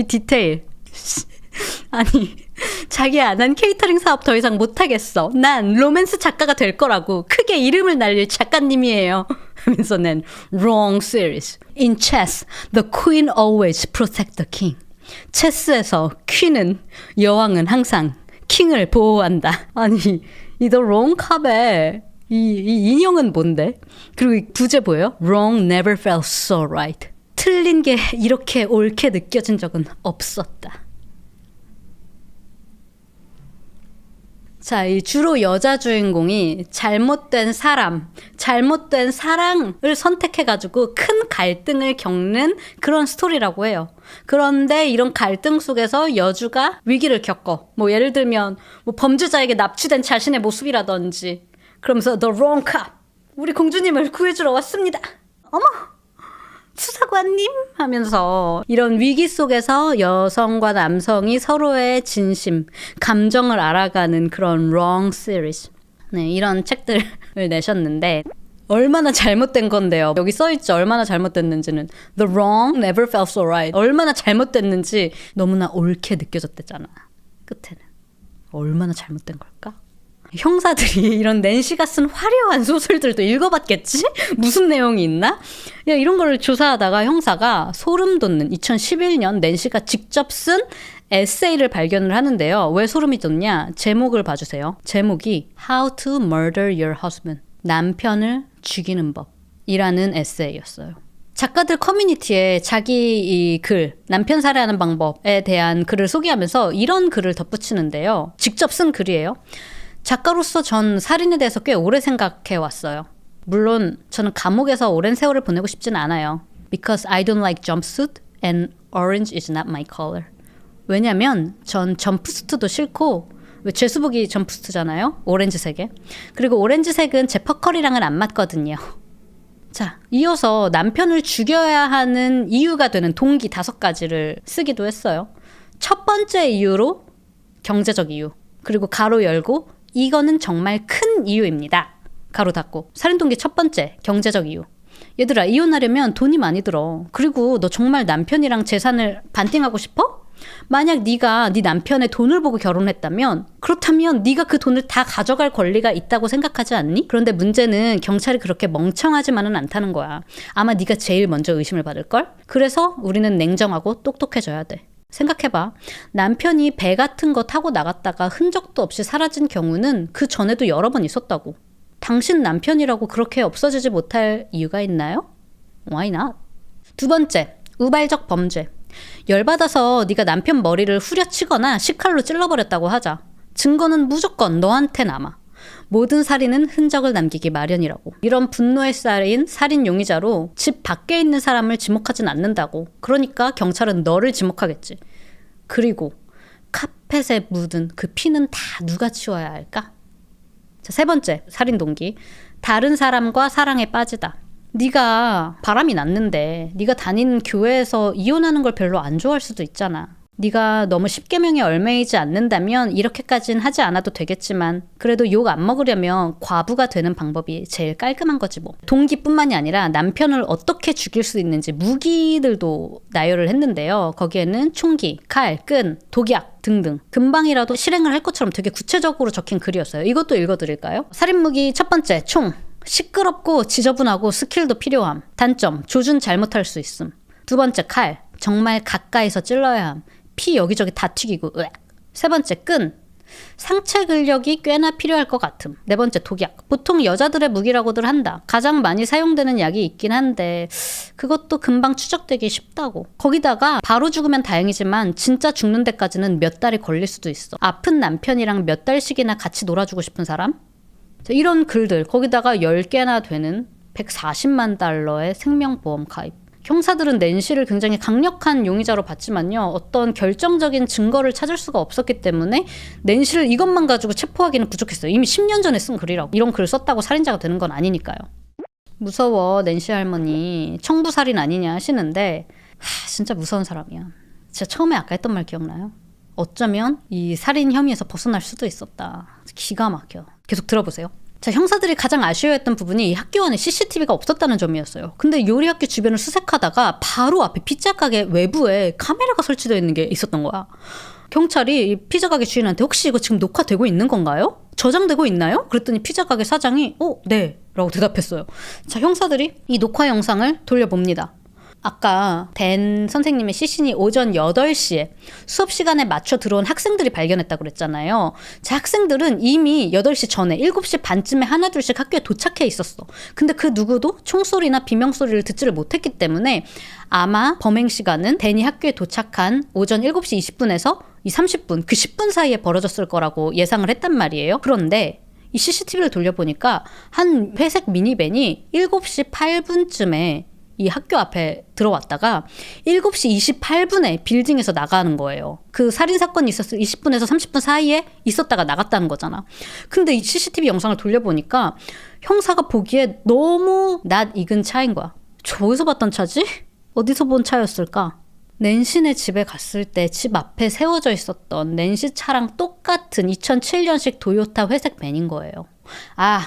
[SPEAKER 1] 디테일 아니 자기 안 한 케이터링 사업 더 이상 못하겠어. 난 로맨스 작가가 될 거라고 크게 이름을 날릴 작가님이에요. 하면서 낸 wrong series. In chess, the queen always protect the king. 체스에서 퀸은 여왕은 항상 킹을 보호한다. 아니 이 The Wrong Cup의 이 인형은 뭔데? 그리고 이 부제 보여요? Wrong never felt so right. 틀린 게 이렇게 옳게 느껴진 적은 없었다. 자, 이 주로 여자 주인공이 잘못된 사람, 잘못된 사랑을 선택해가지고 큰 갈등을 겪는 그런 스토리라고 해요. 그런데 이런 갈등 속에서 여주가 위기를 겪어. 뭐 예를 들면 뭐 범죄자에게 납치된 자신의 모습이라든지 그러면서 The wrong cop, 우리 공주님을 구해주러 왔습니다. 어머! 수사관님 하면서 이런 위기 속에서 여성과 남성이 서로의 진심, 감정을 알아가는 그런 wrong series. 네, 이런 책들을 내셨는데 얼마나 잘못된 건데요. 여기 써있죠. 얼마나 잘못됐는지는. The wrong never felt so right. 얼마나 잘못됐는지 너무나 옳게 느껴졌대잖아. 끝에는. 얼마나 잘못된 걸까? 형사들이 이런 낸시가 쓴 화려한 소설들도 읽어봤겠지? 무슨 내용이 있나? 야, 이런 걸 조사하다가 형사가 소름 돋는 2011년 낸시가 직접 쓴 에세이를 발견을 하는데요. 왜 소름이 돋냐? 제목을 봐주세요. 제목이 How to Murder Your Husband. 남편을 죽이는 법이라는 에세이였어요. 작가들 커뮤니티에 자기 이 글, 남편 살해하는 방법에 대한 글을 소개하면서 이런 글을 덧붙이는데요. 직접 쓴 글이에요. 작가로서 전 살인에 대해서 꽤 오래 생각해 왔어요. 물론 저는 감옥에서 오랜 세월을 보내고 싶진 않아요. Because I don't like jumpsuit and orange is not my color. 왜냐면 전 점프수트도 싫고 죄수복이 점프수트잖아요. 오렌지색에. 그리고 오렌지색은 제 퍼컬이랑은 안 맞거든요. 자, 이어서 남편을 죽여야 하는 이유가 되는 동기 5가지를 쓰기도 했어요. 첫 번째 이유로 경제적 이유. 그리고 가로 열고 이거는 정말 큰 이유입니다. 가로 닫고. 살인 동기 첫 번째, 경제적 이유. 얘들아, 이혼하려면 돈이 많이 들어. 그리고 너 정말 남편이랑 재산을 반띵하고 싶어? 만약 네가 네 남편의 돈을 보고 결혼했다면 그렇다면 네가 그 돈을 다 가져갈 권리가 있다고 생각하지 않니? 그런데 문제는 경찰이 그렇게 멍청하지만은 않다는 거야. 아마 네가 제일 먼저 의심을 받을걸? 그래서 우리는 냉정하고 똑똑해져야 돼. 생각해봐. 남편이 배 같은 거 타고 나갔다가 흔적도 없이 사라진 경우는 그 전에도 여러 번 있었다고. 당신 남편이라고 그렇게 없어지지 못할 이유가 있나요? Why not? 두 번째, 우발적 범죄. 열받아서 네가 남편 머리를 후려치거나 식칼로 찔러버렸다고 하자. 증거는 무조건 너한테 남아. 모든 살인은 흔적을 남기기 마련이라고. 이런 분노에 쌓인 살인 용의자로 집 밖에 있는 사람을 지목하진 않는다고. 그러니까 경찰은 너를 지목하겠지. 그리고 카펫에 묻은 그 피는 다 누가 치워야 할까? 자, 세 번째, 살인 동기. 다른 사람과 사랑에 빠지다. 네가 바람이 났는데 네가 다니는 교회에서 이혼하는 걸 별로 안 좋아할 수도 있잖아. 네가 너무 십계명에 얽매이지 않는다면 이렇게까지는 하지 않아도 되겠지만 그래도 욕 안 먹으려면 과부가 되는 방법이 제일 깔끔한 거지 뭐. 동기뿐만이 아니라 남편을 어떻게 죽일 수 있는지 무기들도 나열을 했는데요. 거기에는 총기, 칼, 끈, 독약 등등 금방이라도 실행을 할 것처럼 되게 구체적으로 적힌 글이었어요. 이것도 읽어드릴까요? 살인무기 첫 번째, 총. 시끄럽고 지저분하고 스킬도 필요함. 단점, 조준 잘못할 수 있음. 두 번째, 칼. 정말 가까이서 찔러야 함. 피 여기저기 다 튀기고. 으악. 세 번째, 끈. 상체 근력이 꽤나 필요할 것 같음. 네 번째, 독약. 보통 여자들의 무기라고들 한다. 가장 많이 사용되는 약이 있긴 한데 그것도 금방 추적되기 쉽다고. 거기다가 바로 죽으면 다행이지만 진짜 죽는 데까지는 몇 달이 걸릴 수도 있어. 아픈 남편이랑 몇 달씩이나 같이 놀아주고 싶은 사람? 이런 글들. 거기다가 10개나 되는 140만 달러의 생명보험 가입. 형사들은 낸시를 굉장히 강력한 용의자로 봤지만요. 어떤 결정적인 증거를 찾을 수가 없었기 때문에 낸시를 이것만 가지고 체포하기는 부족했어요. 이미 10년 전에 쓴 글이라고. 이런 글을 썼다고 살인자가 되는 건 아니니까요. 무서워 낸시 할머니 청부살인 아니냐 하시는데 진짜 무서운 사람이야. 진짜 처음에 아까 했던 말 기억나요? 어쩌면 이 살인 혐의에서 벗어날 수도 있었다. 기가 막혀. 계속 들어보세요. 자, 형사들이 가장 아쉬워했던 부분이 이 학교 안에 CCTV가 없었다는 점이었어요. 근데 요리학교 주변을 수색하다가 바로 앞에 피자 가게 외부에 카메라가 설치되어 있는 게 있었던 거야. 경찰이 이 피자 가게 주인한테 혹시 이거 지금 녹화되고 있는 건가요? 저장되고 있나요? 그랬더니 피자 가게 사장이 네 라고 대답했어요. 자, 형사들이 이 녹화 영상을 돌려봅니다. 아까 댄 선생님의 시신이 오전 8시에 수업 시간에 맞춰 들어온 학생들이 발견했다고 그랬잖아요. 자, 학생들은 이미 8시 전에 7시 반쯤에 하나둘씩 학교에 도착해 있었어. 근데 그 누구도 총소리나 비명소리를 듣지를 못했기 때문에 아마 범행 시간은 댄이 학교에 도착한 오전 7시 20분에서 이 30분, 그 10분 사이에 벌어졌을 거라고 예상을 했단 말이에요. 그런데 이 CCTV를 돌려보니까 한 회색 미니밴이 7시 8분쯤에 이 학교 앞에 들어왔다가 7시 28분에 빌딩에서 나가는 거예요. 그 살인사건이 있었을 20분에서 30분 사이에 있었다가 나갔다는 거잖아. 근데 이 CCTV 영상을 돌려보니까 형사가 보기에 너무 낯익은 차인 거야. 저기서 봤던 차지? 어디서 본 차였을까? 낸시네 집에 갔을 때 집 앞에 세워져 있었던 낸시 차랑 똑같은 2007년식 도요타 회색 밴인 거예요.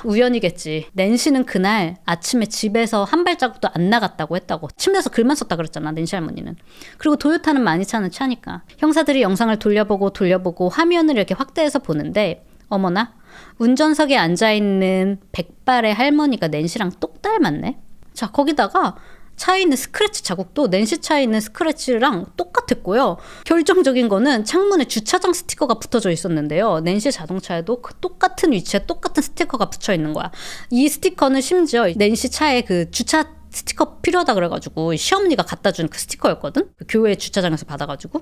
[SPEAKER 1] 우연이겠지. 낸시는 그날 아침에 집에서 한 발자국도 안 나갔다고 했다고. 침대에서 글만 썼다 그랬잖아, 낸시 할머니는. 그리고 도요타는 많이 차는 차니까. 형사들이 영상을 돌려보고 화면을 이렇게 확대해서 보는데 어머나, 운전석에 앉아있는 백발의 할머니가 낸시랑 똑 닮았네. 자, 거기다가 차에 있는 스크래치 자국도 낸시 차에 있는 스크래치랑 똑같았고요. 결정적인 거는 창문에 주차장 스티커가 붙어져 있었는데요. 낸시 자동차에도 그 똑같은 위치에 똑같은 스티커가 붙여 있는 거야. 이 스티커는 심지어 낸시 차에 그 주차 스티커 필요하다 그래가지고 시어머니가 갖다 준 그 스티커였거든? 그 교회 주차장에서 받아가지고.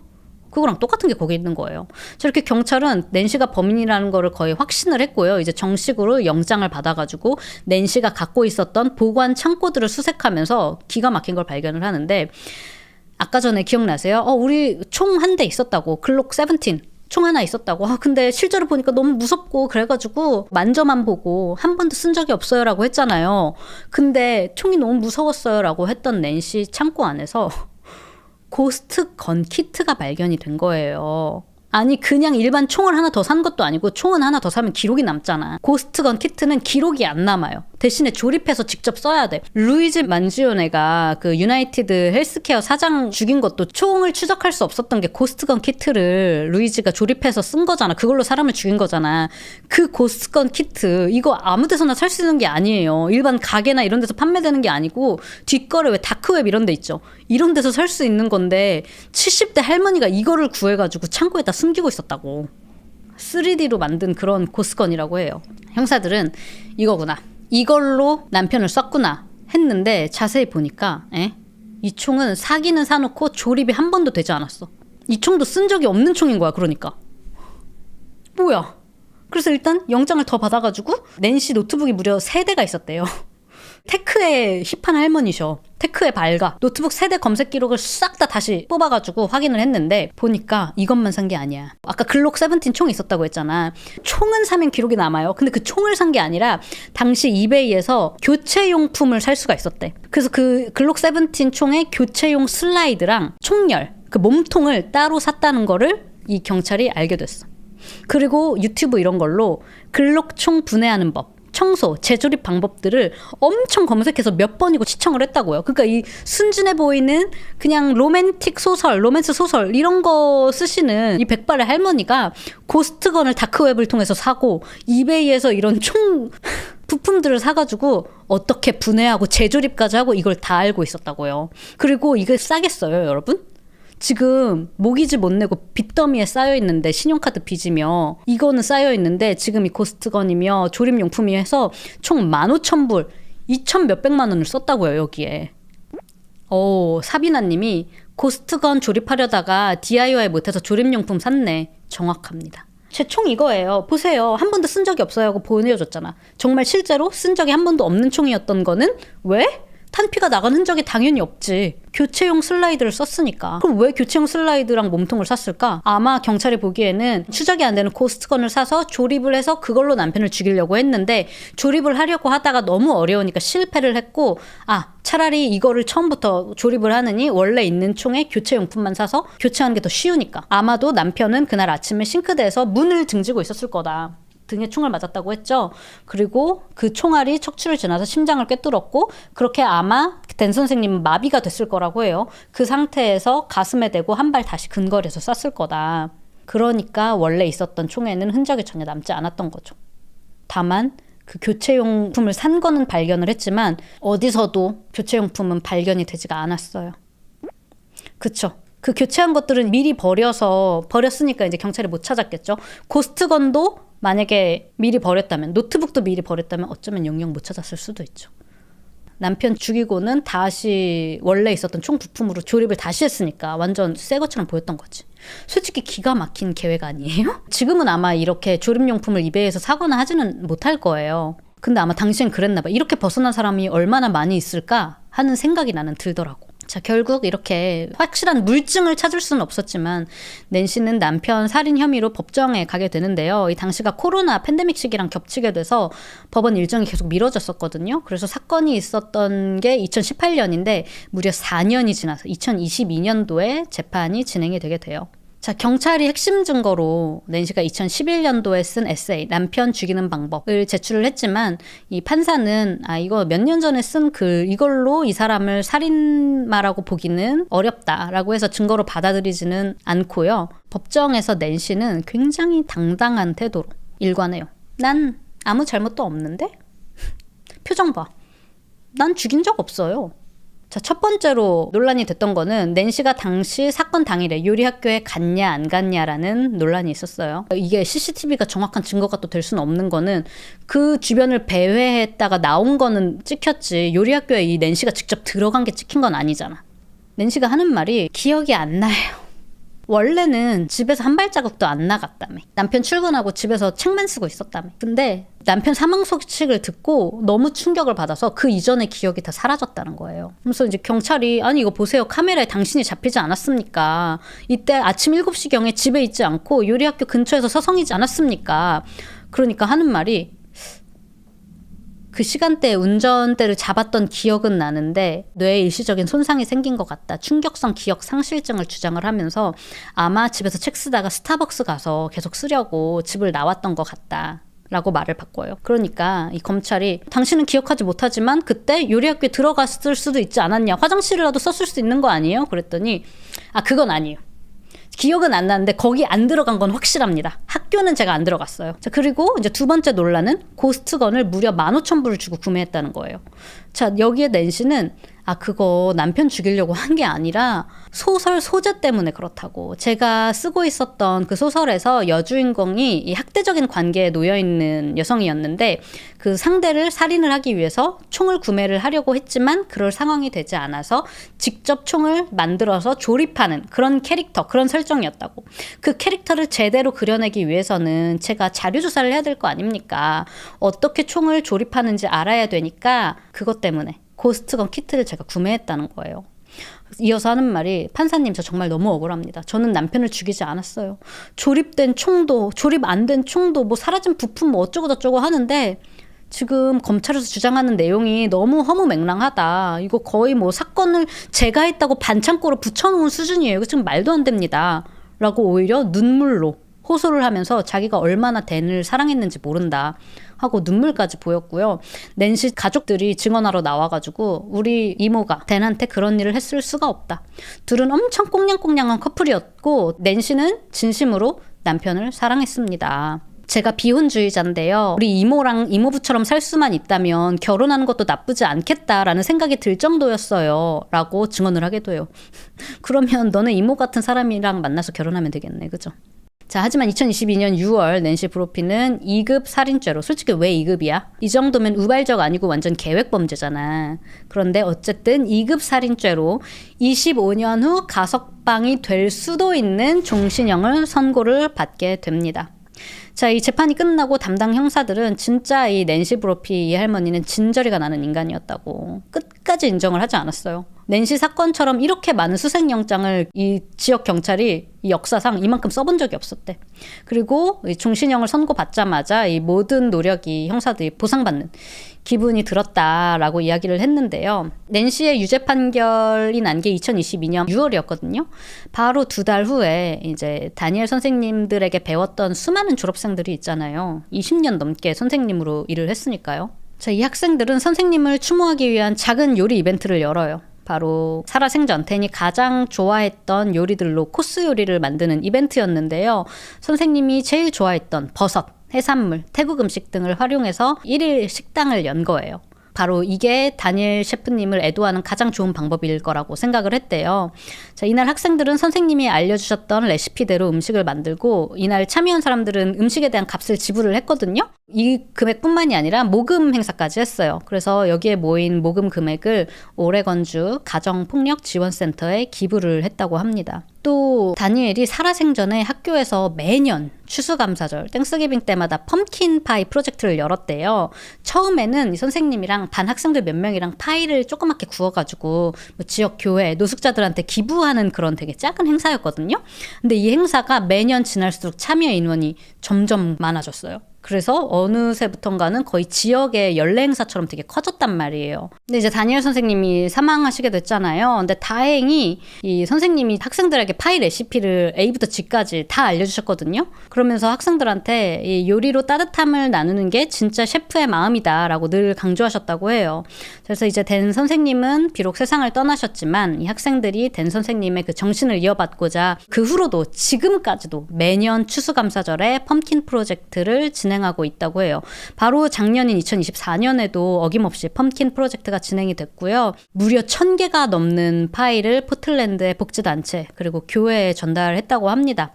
[SPEAKER 1] 그거랑 똑같은 게 거기 있는 거예요. 저렇게 경찰은 낸시가 범인이라는 거를 거의 확신을 했고요. 이제 정식으로 영장을 받아가지고 낸시가 갖고 있었던 보관 창고들을 수색하면서 기가 막힌 걸 발견을 하는데, 아까 전에 기억나세요? 우리 총 한 대 있었다고. 글록 17. 총 하나 있었다고. 근데 실제로 보니까 너무 무섭고 그래가지고 만져만 보고 한 번도 쓴 적이 없어요 라고 했잖아요. 근데 총이 너무 무서웠어요 라고 했던 낸시 창고 안에서 고스트 건 키트가 발견이 된 거예요. 아니, 그냥 일반 총을 하나 더 산 것도 아니고 총은 하나 더 사면 기록이 남잖아. 고스트건 키트는 기록이 안 남아요. 대신에 조립해서 직접 써야 돼. 루이즈 만지오네가 그 유나이티드 헬스케어 사장 죽인 것도 총을 추적할 수 없었던 게 고스트건 키트를 루이즈가 조립해서 쓴 거잖아. 그걸로 사람을 죽인 거잖아. 그 고스트건 키트 이거 아무 데서나 살 수 있는 게 아니에요. 일반 가게나 이런 데서 판매되는 게 아니고 뒷거래 왜 다크웹 이런 데 있죠. 이런 데서 살 수 있는 건데 70대 할머니가 이거를 구해가지고 창고에다 숨기고 있었다고. 3D로 만든 그런 고스건이라고 해요. 형사들은 이거구나, 이걸로 남편을 쐈구나 했는데 자세히 보니까 이 총은 사기는 사놓고 조립이 한 번도 되지 않았어. 이 총도 쓴 적이 없는 총인 거야. 그러니까 뭐야. 그래서 일단 영장을 더 받아가지고 낸시 노트북이 무려 3대가 있었대요. 테크에 힙한 할머니셔. 테크에 밝아. 노트북 3대 검색 기록을 싹 다 다시 뽑아가지고 확인을 했는데 보니까 이것만 산 게 아니야. 아까 글록 17 총이 있었다고 했잖아. 총은 사면 기록이 남아요. 근데 그 총을 산 게 아니라 당시 이베이에서 교체용품을 살 수가 있었대. 그래서 그 글록 17 총의 교체용 슬라이드랑 총열, 그 몸통을 따로 샀다는 거를 이 경찰이 알게 됐어. 그리고 유튜브 이런 걸로 글록 총 분해하는 법, 청소, 재조립 방법들을 엄청 검색해서 몇 번이고 시청을 했다고요. 그러니까 이 순진해 보이는 그냥 로맨틱 소설, 로맨스 소설 이런 거 쓰시는 이 백발의 할머니가 고스트건을 다크웹을 통해서 사고 이베이에서 이런 총 부품들을 사가지고 어떻게 분해하고 재조립까지 하고 이걸 다 알고 있었다고요. 그리고 이게 싸겠어요, 여러분? 지금 모기지 못 내고 빚더미에 쌓여있는데, 신용카드 빚이며 이거는 쌓여있는데 지금 이 고스트건이며 조립용품이 해서 총 15,000불 2,000 몇백만 원을 썼다고요, 여기에. 사비나님이 고스트건 조립하려다가 DIY 못해서 조립용품 샀네. 정확합니다. 제 총 이거예요. 보세요. 한 번도 쓴 적이 없어요 하고 보내줬잖아. 정말 실제로 쓴 적이 한 번도 없는 총이었던 거는 왜? 탄피가 나간 흔적이 당연히 없지. 교체용 슬라이드를 썼으니까. 그럼 왜 교체용 슬라이드랑 몸통을 샀을까? 아마 경찰이 보기에는 추적이 안 되는 고스트건을 사서 조립을 해서 그걸로 남편을 죽이려고 했는데 조립을 하려고 하다가 너무 어려우니까 실패를 했고 차라리 이거를 처음부터 조립을 하느니 원래 있는 총에 교체용품만 사서 교체하는 게 더 쉬우니까. 아마도 남편은 그날 아침에 싱크대에서 문을 등지고 있었을 거다. 등에 총을 맞았다고 했죠. 그리고 그 총알이 척추를 지나서 심장을 꿰뚫었고 그렇게 아마 댄 선생님은 마비가 됐을 거라고 해요. 그 상태에서 가슴에 대고 한 발 다시 근거리에서 쐈을 거다. 그러니까 원래 있었던 총에는 흔적이 전혀 남지 않았던 거죠. 다만 그 교체용품을 산 거는 발견을 했지만 어디서도 교체용품은 발견이 되지가 않았어요. 그쵸. 그 교체한 것들은 미리 버렸으니까 이제 경찰이 못 찾았겠죠. 고스트건도 만약에 미리 버렸다면, 노트북도 미리 버렸다면 어쩌면 영영 못 찾았을 수도 있죠. 남편 죽이고는 다시 원래 있었던 총 부품으로 조립을 다시 했으니까 완전 새 것처럼 보였던 거지. 솔직히 기가 막힌 계획 아니에요? 지금은 아마 이렇게 조립용품을 이베이에서 사거나 하지는 못할 거예요. 근데 아마 당시엔 그랬나 봐. 이렇게 벗어난 사람이 얼마나 많이 있을까 하는 생각이 나는 들더라고. 자, 결국 이렇게 확실한 물증을 찾을 수는 없었지만 낸시는 남편 살인 혐의로 법정에 가게 되는데요. 이 당시가 코로나 팬데믹 시기랑 겹치게 돼서 법원 일정이 계속 미뤄졌었거든요. 그래서 사건이 있었던 게 2018년인데 무려 4년이 지나서 2022년도에 재판이 진행이 되게 돼요. 자, 경찰이 핵심 증거로 낸시가 2011년도에 쓴 에세이 남편 죽이는 방법을 제출을 했지만 이 판사는 이거 몇 년 전에 쓴 글 이걸로 이 사람을 살인마라고 보기는 어렵다라고 해서 증거로 받아들이지는 않고요. 법정에서 낸시는 굉장히 당당한 태도로 일관해요. 난 아무 잘못도 없는데? 표정 봐. 난 죽인 적 없어요. 자, 첫 번째로 논란이 됐던 거는 낸시가 당시 사건 당일에 요리학교에 갔냐 안 갔냐라는 논란이 있었어요. 이게 CCTV가 정확한 증거가 또 될 수는 없는 거는 그 주변을 배회했다가 나온 거는 찍혔지 요리학교에 이 낸시가 직접 들어간 게 찍힌 건 아니잖아. 낸시가 하는 말이 기억이 안 나요. 원래는 집에서 한 발자국도 안 나갔다며. 남편 출근하고 집에서 책만 쓰고 있었다며. 근데 남편 사망 소식을 듣고 너무 충격을 받아서 그 이전의 기억이 다 사라졌다는 거예요. 그래서 이제 경찰이 이거 보세요. 카메라에 당신이 잡히지 않았습니까? 이때 아침 7시경에 집에 있지 않고 요리학교 근처에서 서성이지 않았습니까? 그러니까 하는 말이 그 시간대에 운전대를 잡았던 기억은 나는데 뇌에 일시적인 손상이 생긴 것 같다. 충격성 기억 상실증을 주장을 하면서 아마 집에서 책 쓰다가 스타벅스 가서 계속 쓰려고 집을 나왔던 것 같다. 라고 말을 바꿔요. 그러니까 이 검찰이 당신은 기억하지 못하지만 그때 요리학교에 들어갔을 수도 있지 않았냐. 화장실이라도 썼을 수 있는 거 아니에요? 그랬더니 그건 아니에요. 기억은 안 나는데 거기 안 들어간 건 확실합니다. 학교는 제가 안 들어갔어요. 자, 그리고 이제 두 번째 논란은 고스트건을 무려 15,000불을 주고 구매했다는 거예요. 자, 여기에 낸시는 그거 남편 죽이려고 한 게 아니라 소설 소재 때문에 그렇다고. 제가 쓰고 있었던 그 소설에서 여주인공이 이 학대적인 관계에 놓여있는 여성이었는데 그 상대를 살인을 하기 위해서 총을 구매를 하려고 했지만 그럴 상황이 되지 않아서 직접 총을 만들어서 조립하는 그런 캐릭터, 그런 설정이었다고. 그 캐릭터를 제대로 그려내기 위해서는 제가 자료조사를 해야 될 거 아닙니까? 어떻게 총을 조립하는지 알아야 되니까 그것 때문에 고스트건 키트를 제가 구매했다는 거예요. 이어서 하는 말이 판사님 저 정말 너무 억울합니다. 저는 남편을 죽이지 않았어요. 조립된 총도 조립 안 된 총도 사라진 부품 어쩌고 저쩌고 하는데 지금 검찰에서 주장하는 내용이 너무 허무맹랑하다. 이거 거의 사건을 제가 했다고 반창고로 붙여놓은 수준이에요. 이거 지금 말도 안 됩니다. 라고 오히려 눈물로 호소를 하면서 자기가 얼마나 댄을 사랑했는지 모른다 하고 눈물까지 보였고요. 낸시 가족들이 증언하러 나와가지고 우리 이모가 댄한테 그런 일을 했을 수가 없다. 둘은 엄청 꽁냥꽁냥한 커플이었고 낸시는 진심으로 남편을 사랑했습니다. 제가 비혼주의자인데요. 우리 이모랑 이모부처럼 살 수만 있다면 결혼하는 것도 나쁘지 않겠다라는 생각이 들 정도였어요. 라고 증언을 하게 돼요. 그러면 너는 이모 같은 사람이랑 만나서 결혼하면 되겠네. 그죠? 자, 하지만 2022년 6월 낸시 브로피는 2급 살인죄로, 솔직히 왜 2급이야? 이 정도면 우발적 아니고 완전 계획범죄잖아. 그런데 어쨌든 2급 살인죄로 25년 후 가석방이 될 수도 있는 종신형을 선고를 받게 됩니다. 자, 이 재판이 끝나고 담당 형사들은 진짜 이 낸시 브로피 이 할머니는 진저리가 나는 인간이었다고 끝까지 인정을 하지 않았어요. 낸시 사건처럼 이렇게 많은 수색영장을 이 지역 경찰이 이 역사상 이만큼 써본 적이 없었대. 그리고 이 종신형을 선고받자마자 이 모든 노력이 형사들이 보상받는 기분이 들었다라고 이야기를 했는데요. 낸시의 유죄 판결이 난 게 2022년 6월이었거든요. 바로 2달 후에 이제 다니엘 선생님들에게 배웠던 수많은 졸업생들이 있잖아요. 20년 넘게 선생님으로 일을 했으니까요. 자, 이 학생들은 선생님을 추모하기 위한 작은 요리 이벤트를 열어요. 바로 살아생전 댄이 가장 좋아했던 요리들로 코스 요리를 만드는 이벤트였는데요. 선생님이 제일 좋아했던 버섯, 해산물, 태국 음식 등을 활용해서 1일 식당을 연 거예요. 바로 이게 다니엘 셰프님을 애도하는 가장 좋은 방법일 거라고 생각을 했대요. 자, 이날 학생들은 선생님이 알려주셨던 레시피대로 음식을 만들고 이날 참여한 사람들은 음식에 대한 값을 지불을 했거든요. 이 금액뿐만이 아니라 모금 행사까지 했어요. 그래서 여기에 모인 모금 금액을 오레건주 가정폭력지원센터에 기부를 했다고 합니다. 또 다니엘이 살아생전에 학교에서 매년 추수감사절 땡스기빙 때마다 펌킨 파이 프로젝트를 열었대요. 처음에는 선생님이랑 반 학생들 몇 명이랑 파이를 조그맣게 구워가지고 뭐 지역 교회 노숙자들한테 기부하는 그런 되게 작은 행사였거든요. 근데 이 행사가 매년 지날수록 참여 인원이 점점 많아졌어요. 그래서 어느새부턴가는 거의 지역의 연례 행사처럼 되게 커졌단 말이에요. 근데 이제 다니엘 선생님이 사망하시게 됐잖아요. 근데 다행히 이 선생님이 학생들에게 파이 레시피를 A부터 G까지 다 알려주셨거든요. 그러면서 학생들한테 이 요리로 따뜻함을 나누는 게 진짜 셰프의 마음이다라고 늘 강조하셨다고 해요. 그래서 이제 댄 선생님은 비록 세상을 떠나셨지만 이 학생들이 댄 선생님의 그 정신을 이어받고자 그 후로도 지금까지도 매년 추수감사절에 펌킨 프로젝트를 진행하고 있다고 해요. 바로 작년인 2024년에도 어김없이 펌킨 프로젝트가 진행이 됐고요. 무려 1000개가 넘는 파이를 포틀랜드의 복지단체 그리고 교회에 전달했다고 합니다.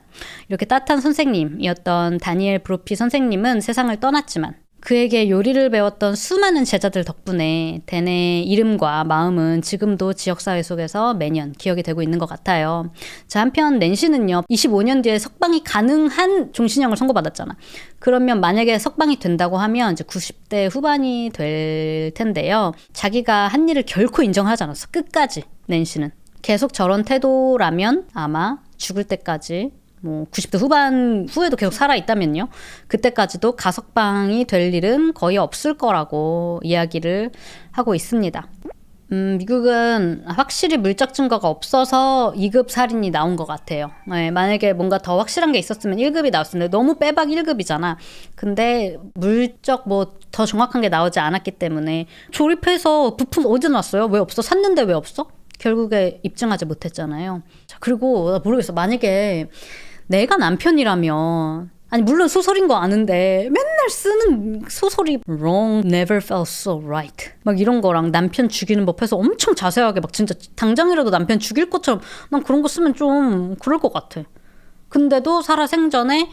[SPEAKER 1] 이렇게 따뜻한 선생님이었던 다니엘 브로피 선생님은 세상을 떠났지만 그에게 요리를 배웠던 수많은 제자들 덕분에 댄의 이름과 마음은 지금도 지역사회 속에서 매년 기억이 되고 있는 것 같아요. 자, 한편 낸시는요 25년 뒤에 석방이 가능한 종신형을 선고받았잖아. 그러면 만약에 석방이 된다고 하면 이제 90대 후반이 될 텐데요. 자기가 한 일을 결코 인정하지 않았어. 끝까지 낸시는. 계속 저런 태도라면 아마 죽을 때까지 뭐 90대 후반 후에도 계속 살아있다면요. 그때까지도 가석방이 될 일은 거의 없을 거라고 이야기를 하고 있습니다. 미국은 확실히 물적 증거가 없어서 2급 살인이 나온 것 같아요. 네, 만약에 뭔가 더 확실한 게 있었으면 1급이 나왔을 텐데 너무 빼박 1급이잖아. 근데 물적 뭐 더 정확한 게 나오지 않았기 때문에 조립해서 부품 어디서 났어요? 왜 없어? 샀는데 왜 없어? 결국에 입증하지 못했잖아요. 자, 그리고 나 모르겠어. 만약에 내가 남편이라면 아니 물론 소설인 거 아는데 맨날 쓰는 소설이 wrong never felt so right 막 이런 거랑 남편 죽이는 법 해서 엄청 자세하게 막 진짜 당장이라도 남편 죽일 것처럼 난 그런 거 쓰면 좀 그럴 것 같아. 근데도 살아생전에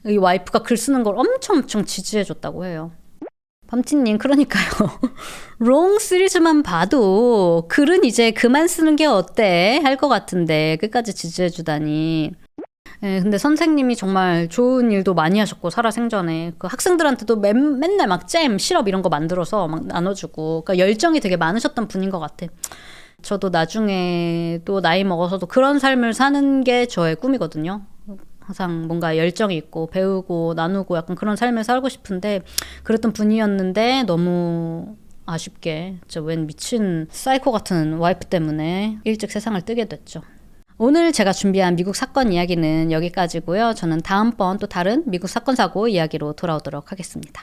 [SPEAKER 1] 이 와이프가 글 쓰는 걸 엄청 지지해줬다고 해요. 밤티님 그러니까요. 롱 시리즈만 봐도 글은 이제 그만 쓰는 게 어때 할 것 같은데 끝까지 지지해주다니. 네, 근데 선생님이 정말 좋은 일도 많이 하셨고 살아생전에 그 학생들한테도 맨날 막 잼, 시럽 이런 거 만들어서 막 나눠주고 그러니까 열정이 되게 많으셨던 분인 것 같아. 저도 나중에 또 나이 먹어서도 그런 삶을 사는 게 저의 꿈이거든요. 항상 뭔가 열정이 있고 배우고 나누고 약간 그런 삶을 살고 싶은데 그랬던 분이었는데 너무 아쉽게 저 웬 미친 사이코 같은 와이프 때문에 일찍 세상을 뜨게 됐죠. 오늘 제가 준비한 미국 사건 이야기는 여기까지고요. 저는 다음번 또 다른 미국 사건 사고 이야기로 돌아오도록 하겠습니다.